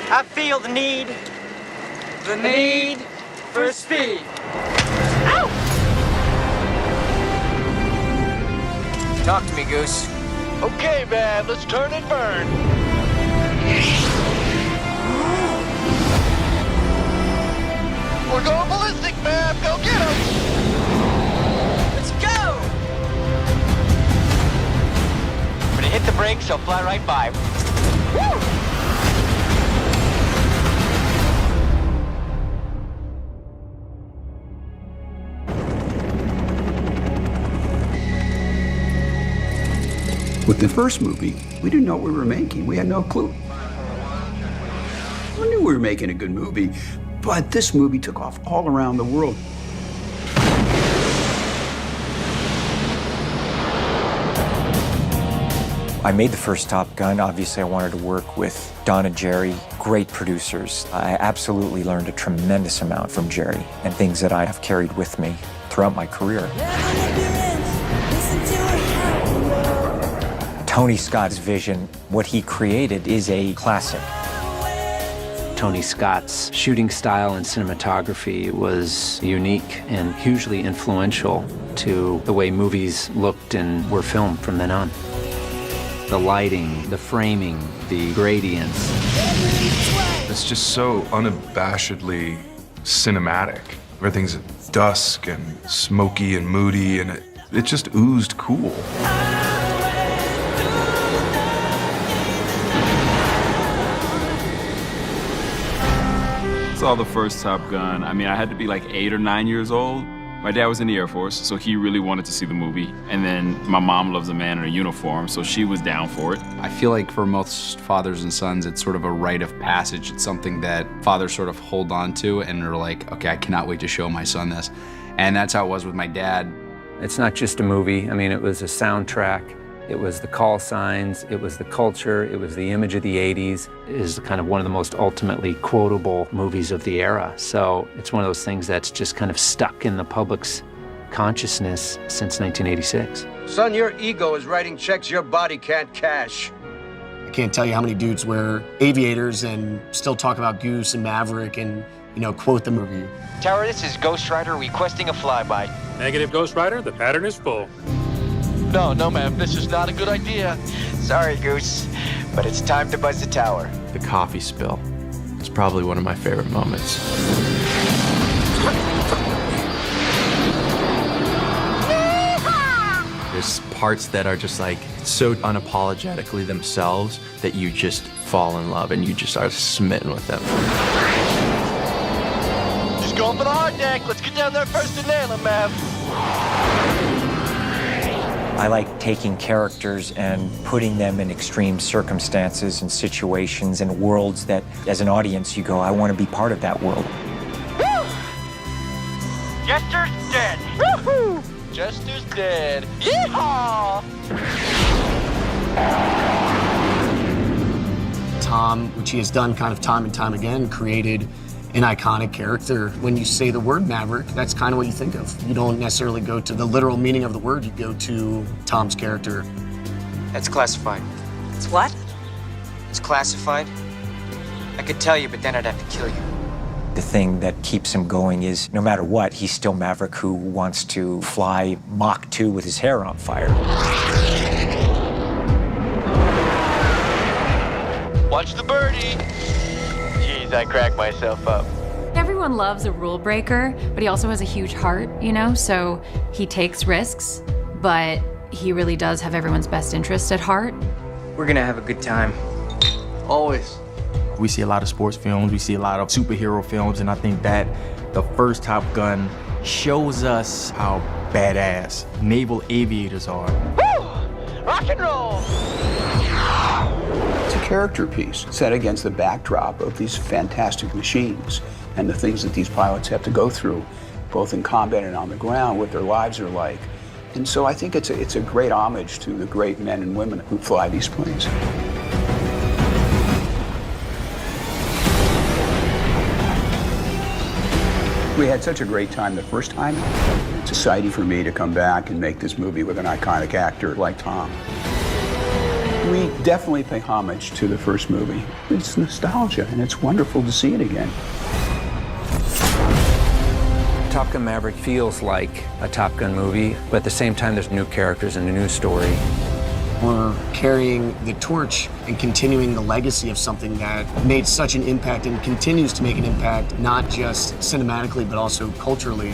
I feel the need. The need for speed. Ow! Talk to me, Goose. Okay, man, let's turn and burn. We're going ballistic, man. Go get him. Let's go! When you hit the brakes, he'll fly right by. Woo! With the first movie, we didn't know what we were making. We had no clue. We knew we were making a good movie, but this movie took off all around the world. I made the first Top Gun. Obviously, I wanted to work with Don and Jerry, great producers. I absolutely learned a tremendous amount from Jerry and things that I have carried with me throughout my career. Tony Scott's vision, what he created, is a classic. Tony Scott's shooting style and cinematography was unique and hugely influential to the way movies looked and were filmed from then on. The lighting, the framing, the gradients. It's just so unabashedly cinematic. Everything's at dusk and smoky and moody, and it just oozed cool. Saw the first Top Gun. I mean, I had to be like 8 or 9 years old. My dad was in the Air Force, so he really wanted to see the movie. And then my mom loves a man in a uniform, so she was down for it. I feel like for most fathers and sons, it's sort of a rite of passage. It's something that fathers sort of hold on to and are like, okay, I cannot wait to show my son this. And that's how it was with my dad. It's not just a movie. I mean, it was a soundtrack. It was the call signs, it was the culture, it was the image of the 80s. It is kind of one of the most ultimately quotable movies of the era. So it's one of those things that's just kind of stuck in the public's consciousness since 1986. Son, your ego is writing checks your body can't cash. I can't tell you how many dudes wear aviators and still talk about Goose and Maverick and, you know, quote the movie. Tower, this is Ghost Rider requesting a flyby. Negative, Ghost Rider. The pattern is full. No, ma'am, this is not a good idea. Sorry, Goose, but it's time to buzz the tower. The coffee spill is probably one of my favorite moments. There's parts that are just like so unapologetically themselves that you just fall in love and you just are smitten with them. Just going for the hard deck. Let's get down there first and nail him, ma'am. I like taking characters and putting them in extreme circumstances and situations and worlds that, as an audience, you go, I want to be part of that world. Woo! Jester's dead. Woohoo! Jester's dead. Yeehaw! Tom, which he has done kind of time and time again, created an iconic character. When you say the word Maverick, that's kind of what you think of. You don't necessarily go to the literal meaning of the word, you go to Tom's character. That's classified. It's what? It's classified. I could tell you, but then I'd have to kill you. The thing that keeps him going is, no matter what, he's still Maverick who wants to fly Mach 2 with his hair on fire. Watch the birdie. Jeez, I cracked myself up. Everyone loves a rule breaker, but he also has a huge heart, you know? So he takes risks, but he really does have everyone's best interest at heart. We're gonna have a good time. Always. We see a lot of sports films, we see a lot of superhero films, and I think that the first Top Gun shows us how badass naval aviators are. Woo! Rock and roll! It's a character piece set against the backdrop of these fantastic machines and the things that these pilots have to go through, both in combat and on the ground, what their lives are like. And so I think it's a great homage to the great men and women who fly these planes. We had such a great time the first time. It's exciting for me to come back and make this movie with an iconic actor like Tom. We definitely pay homage to the first movie. It's nostalgia, and it's wonderful to see it again. Top Gun Maverick feels like a Top Gun movie, but at the same time, there's new characters and a new story. We're carrying the torch and continuing the legacy of something that made such an impact and continues to make an impact, not just cinematically, but also culturally.